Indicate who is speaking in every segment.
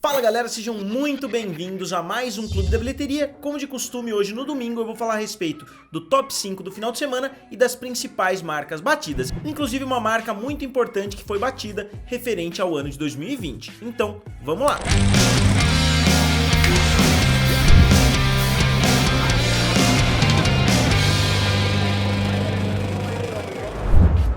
Speaker 1: Fala galera, sejam muito bem-vindos a mais um Clube da Bilheteria. Como de costume, hoje no domingo eu vou falar a respeito do top 5 do final de semana e das principais marcas batidas. Inclusive uma marca muito importante que foi batida referente ao ano de 2020. Então, vamos lá!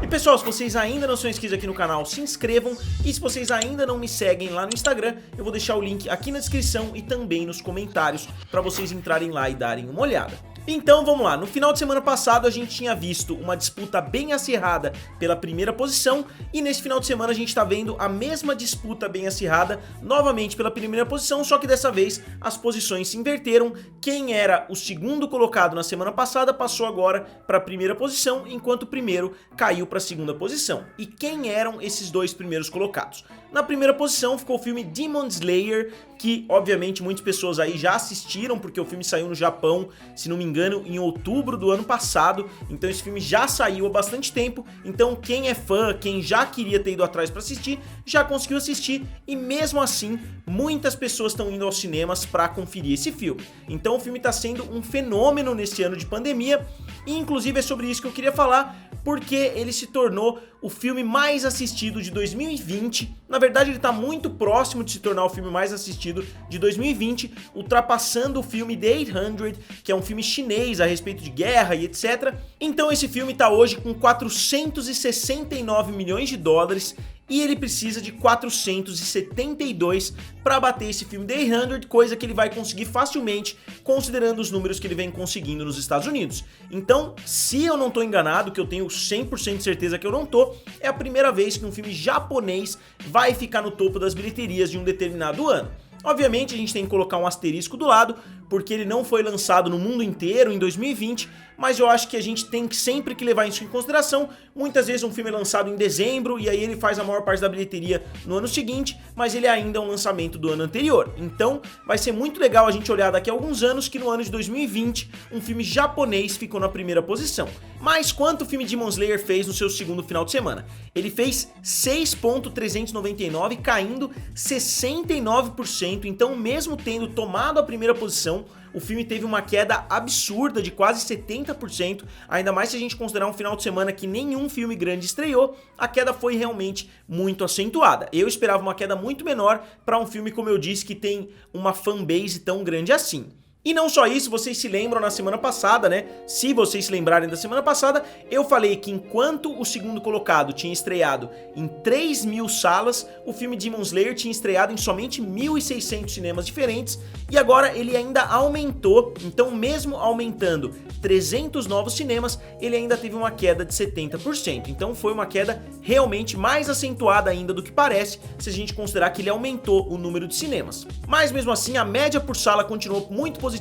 Speaker 1: E pessoal, se vocês ainda não são inscritos aqui no canal, se inscrevam, e se vocês ainda não me seguem lá no Instagram, eu vou deixar o link aqui na descrição e também nos comentários para vocês entrarem lá e darem uma olhada. Então vamos lá, no final de semana passado a gente tinha visto uma disputa bem acirrada pela primeira posição, e nesse final de semana a gente está vendo a mesma disputa bem acirrada novamente pela primeira posição, só que dessa vez as posições se inverteram. Quem era o segundo colocado na semana passada passou agora para a primeira posição, enquanto o primeiro caiu para a segunda posição. E quem eram esses dois primeiros colocados? Na primeira posição ficou o filme Demon Slayer, que obviamente muitas pessoas aí já assistiram, porque o filme saiu no Japão, se não me engano, em outubro do ano passado, então esse filme já saiu há bastante tempo, então quem é fã, quem já queria ter ido atrás para assistir, já conseguiu assistir, e mesmo assim, muitas pessoas estão indo aos cinemas para conferir esse filme. Então o filme está sendo um fenômeno nesse ano de pandemia, e inclusive é sobre isso que eu queria falar, porque ele se tornou o filme mais assistido de 2020, na verdade ele está muito próximo de se tornar o filme mais assistido de 2020, ultrapassando o filme The 800, que é um filme chinês a respeito de guerra e etc. Então esse filme está hoje com 469 milhões de dólares, e ele precisa de 472 para bater esse filme The 800, coisa que ele vai conseguir facilmente, considerando os números que ele vem conseguindo nos Estados Unidos. Então, se eu não estou enganado, que eu tenho 100% de certeza que eu não tô, é a primeira vez que um filme japonês vai ficar no topo das bilheterias de um determinado ano. Obviamente a gente tem que colocar um asterisco do lado, porque ele não foi lançado no mundo inteiro em 2020, mas eu acho que a gente tem que sempre que levar isso em consideração. Muitas vezes um filme é lançado em dezembro e aí ele faz a maior parte da bilheteria no ano seguinte, mas ele ainda é um lançamento do ano anterior. Então vai ser muito legal a gente olhar daqui a alguns anos que no ano de 2020 um filme japonês ficou na primeira posição. Mas quanto o filme Demon Slayer fez no seu segundo final de semana? Ele fez 6.399, caindo 69%, então mesmo tendo tomado a primeira posição, o filme teve uma queda absurda de quase 70%, ainda mais se a gente considerar um final de semana que nenhum filme grande estreou, a queda foi realmente muito acentuada. Eu esperava uma queda muito menor para um filme, como eu disse, que tem uma fanbase tão grande assim. E não só isso, vocês se lembram na semana passada, né? Se vocês se lembrarem da semana passada, eu falei que enquanto o segundo colocado tinha estreado em 3.000 salas, o filme Demon Slayer tinha estreado em somente 1.600 cinemas diferentes, e agora ele ainda aumentou, então mesmo aumentando 300 novos cinemas, ele ainda teve uma queda de 70%. Então foi uma queda realmente mais acentuada ainda do que parece, se a gente considerar que ele aumentou o número de cinemas. Mas mesmo assim, a média por sala continuou muito positiva.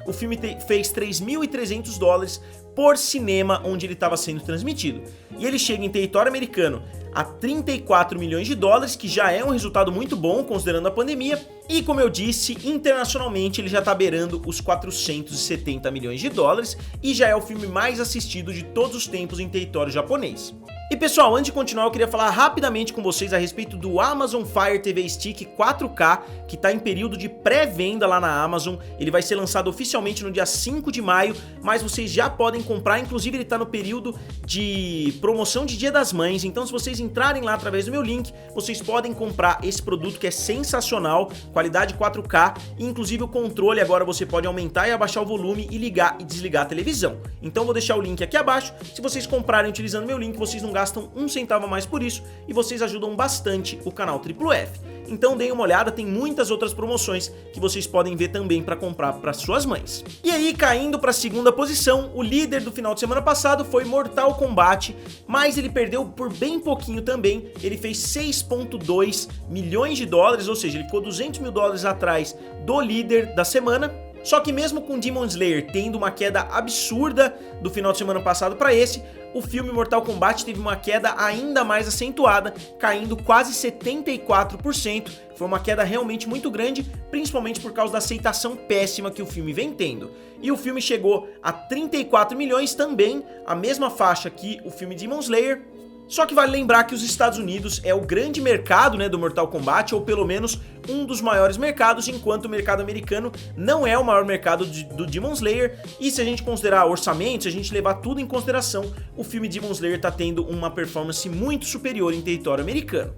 Speaker 1: O filme fez 3.300 dólares por cinema onde ele estava sendo transmitido. E ele chega em território americano a 34 milhões de dólares, que já é um resultado muito bom considerando a pandemia. E como eu disse, internacionalmente ele já está beirando os 470 milhões de dólares e já é o filme mais assistido de todos os tempos em território japonês. E pessoal, antes de continuar eu queria falar rapidamente com vocês a respeito do Amazon Fire TV Stick 4K, que está em período de pré-venda lá na Amazon. Ele vai ser lançado oficialmente no dia 5 de maio, mas vocês já podem comprar, inclusive ele está no período de promoção de Dia das Mães, então se vocês entrarem lá através do meu link, vocês podem comprar esse produto que é sensacional, qualidade 4K, e inclusive o controle agora você pode aumentar e abaixar o volume e ligar e desligar a televisão. Então vou deixar o link aqui abaixo, se vocês comprarem utilizando meu link, vocês não gastam um centavo a mais por isso e vocês ajudam bastante o canal F. Então deem uma olhada, tem muitas outras promoções que vocês podem ver também para comprar para suas mães. E aí, caindo para a segunda posição, o líder do final de semana passado foi Mortal Kombat, mas ele perdeu por bem pouquinho também. Ele fez 6.2 milhões de dólares, ou seja, ele ficou 200 mil dólares atrás do líder da semana. Só que mesmo com Demon Slayer tendo uma queda absurda do final de semana passado para esse, o filme Mortal Kombat teve uma queda ainda mais acentuada, caindo quase 74%. Foi uma queda realmente muito grande, principalmente por causa da aceitação péssima que o filme vem tendo. E o filme chegou a 34 milhões também, a mesma faixa que o filme Demon Slayer. Só que vale lembrar que os Estados Unidos é o grande mercado, né, do Mortal Kombat, ou pelo menos um dos maiores mercados, enquanto o mercado americano não é o maior mercado do Demon Slayer, e se a gente considerar orçamento, se a gente levar tudo em consideração, o filme Demon Slayer tá tendo uma performance muito superior em território americano.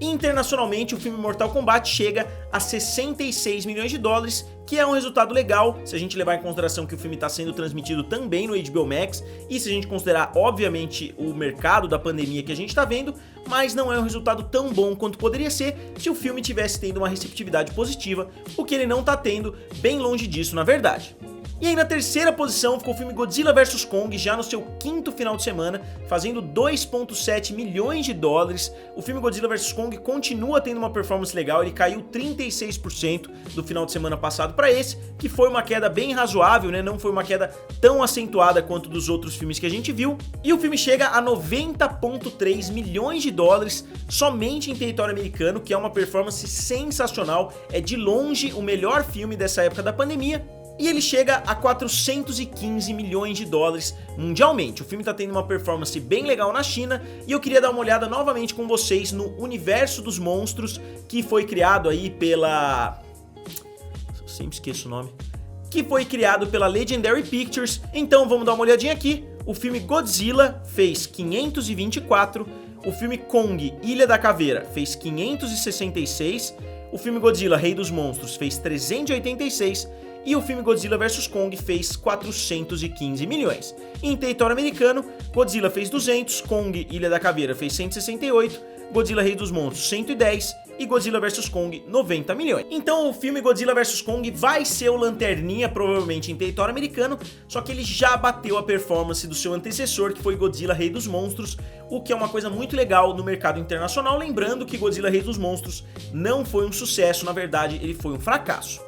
Speaker 1: Internacionalmente, o filme Mortal Kombat chega a 66 milhões de dólares, que é um resultado legal, se a gente levar em consideração que o filme está sendo transmitido também no HBO Max, e se a gente considerar, obviamente, o mercado da pandemia que a gente está vendo, mas não é um resultado tão bom quanto poderia ser se o filme tivesse tendo uma receptividade positiva, o que ele não está tendo, bem longe disso na verdade. E aí na terceira posição ficou o filme Godzilla vs Kong, já no seu quinto final de semana, fazendo 2,7 milhões de dólares. O filme Godzilla vs Kong continua tendo uma performance legal, ele caiu 36% do final de semana passado para esse, que foi uma queda bem razoável, né? Não foi uma queda tão acentuada quanto dos outros filmes que a gente viu. E o filme chega a 90,3 milhões de dólares somente em território americano, que é uma performance sensacional, é de longe o melhor filme dessa época da pandemia. E ele chega a 415 milhões de dólares mundialmente. O filme tá tendo uma performance bem legal na China e eu queria dar uma olhada novamente com vocês no universo dos monstros que foi criado aí pela... Eu sempre esqueço o nome. Que foi criado pela Legendary Pictures. Então vamos dar uma olhadinha aqui. O filme Godzilla fez 524, o filme Kong, Ilha da Caveira, fez 566, o filme Godzilla, Rei dos Monstros, fez 386, e o filme Godzilla vs Kong fez 415 milhões. Em território americano, Godzilla fez 200, Kong Ilha da Caveira fez 168, Godzilla Rei dos Monstros 110 e Godzilla vs Kong 90 milhões. Então o filme Godzilla vs Kong vai ser o lanterninha provavelmente em território americano, só que ele já bateu a performance do seu antecessor, que foi Godzilla Rei dos Monstros, o que é uma coisa muito legal no mercado internacional, lembrando que Godzilla Rei dos Monstros não foi um sucesso, na verdade ele foi um fracasso.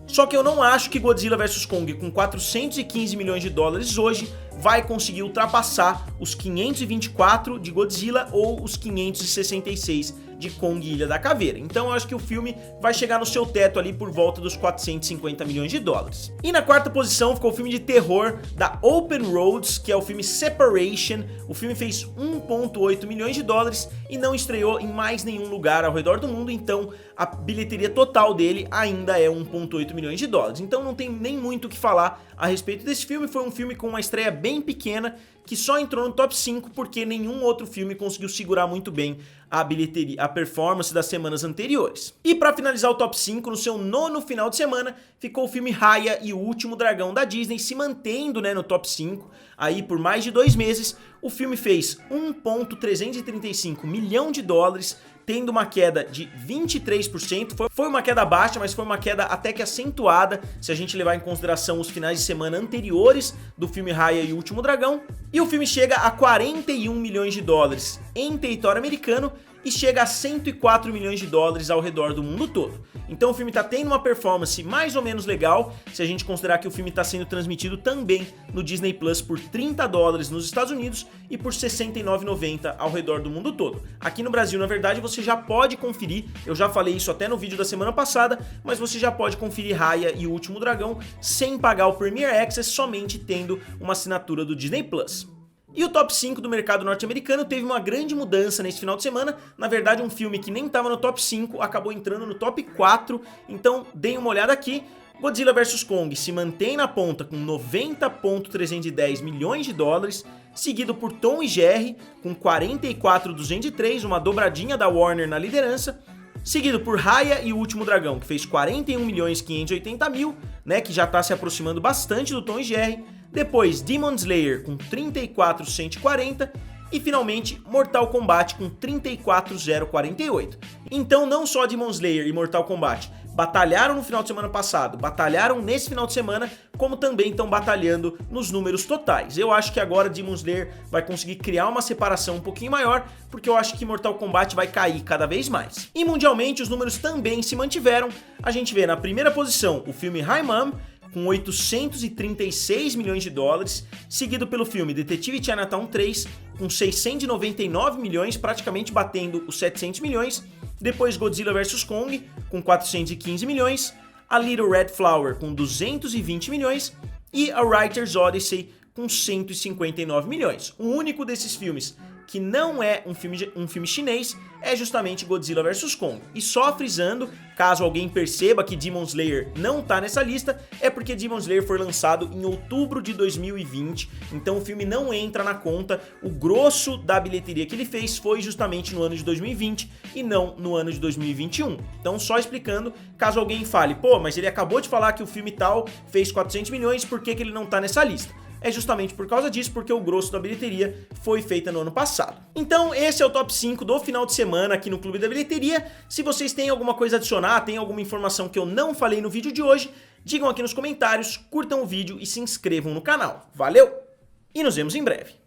Speaker 1: Só que eu não acho que Godzilla vs Kong com 415 milhões de dólares hoje vai conseguir ultrapassar os 524 de Godzilla ou os 566 de Kong Ilha da Caveira. Então eu acho que o filme vai chegar no seu teto ali por volta dos 450 milhões de dólares. E na quarta posição ficou o filme de terror da Open Roads, que é o filme Separation. O filme fez 1,8 milhões de dólares e não estreou em mais nenhum lugar ao redor do mundo, então a bilheteria total dele ainda é 1,8 milhões de dólares. Então não tem nem muito o que falar a respeito desse filme. Foi um filme com uma estreia bem pequena, que só entrou no top 5 porque nenhum outro filme conseguiu segurar muito bem a bilheteria, a performance das semanas anteriores. E para finalizar o top 5, no seu nono final de semana, ficou o filme Raya e o Último Dragão da Disney, se mantendo, né, no top 5 aí por mais de 2 meses. O filme fez 1,335 milhão de dólares, tendo uma queda de 23%, foi uma queda baixa, mas foi uma queda até que acentuada, se a gente levar em consideração os finais de semana anteriores do filme Raya e o Último Dragão. E o filme chega a 41 milhões de dólares em território americano e chega a 104 milhões de dólares ao redor do mundo todo. Então o filme tá tendo uma performance mais ou menos legal, se a gente considerar que o filme tá sendo transmitido também no Disney Plus por 30 dólares nos Estados Unidos e por 69,90 ao redor do mundo todo. Aqui no Brasil, na verdade, você já pode conferir, eu já falei isso até no vídeo da semana passada, mas você já pode conferir Raya e o Último Dragão sem pagar o Premier Access, somente tendo uma assinatura do Disney Plus. E o top 5 do mercado norte-americano teve uma grande mudança nesse final de semana. Na verdade, um filme que nem estava no top 5 acabou entrando no top 4. Então, deem uma olhada aqui. Godzilla vs Kong se mantém na ponta com 90,310 milhões de dólares, seguido por Tom e Jerry com 44,203, uma dobradinha da Warner na liderança. Seguido por Raya e o Último Dragão, que fez 41.580.000, né, que já está se aproximando bastante do Tom e Jerry. Depois Demon Slayer com 34.140 e finalmente Mortal Kombat com 34.048. Então não só Demon Slayer e Mortal Kombat batalharam no final de semana passado, batalharam nesse final de semana, como também estão batalhando nos números totais. Eu acho que agora Demon Slayer vai conseguir criar uma separação um pouquinho maior, porque eu acho que Mortal Kombat vai cair cada vez mais. E mundialmente os números também se mantiveram. A gente vê na primeira posição o filme Hi Mom, com 836 milhões de dólares, seguido pelo filme Detetive Chinatown 3, com 699 milhões, praticamente batendo os 700 milhões. Depois Godzilla vs Kong, com 415 milhões, A Little Red Flower, com 220 milhões, e A Writer's Odyssey, com 159 milhões. O único desses filmes que não é um filme chinês é justamente Godzilla vs Kong. E só frisando, caso alguém perceba que Demon Slayer não tá nessa lista, é porque Demon Slayer foi lançado em outubro de 2020, então o filme não entra na conta. O grosso da bilheteria que ele fez foi justamente no ano de 2020 e não no ano de 2021. Então só explicando, caso alguém fale, pô, mas ele acabou de falar que o filme tal fez 400 milhões, por que ele não tá nessa lista? É justamente por causa disso, porque o grosso da bilheteria foi feita no ano passado. Então esse é o top 5 do final de semana aqui no Clube da Bilheteria. Se vocês têm alguma coisa a adicionar, tem alguma informação que eu não falei no vídeo de hoje, digam aqui nos comentários, curtam o vídeo e se inscrevam no canal. Valeu! E nos vemos em breve.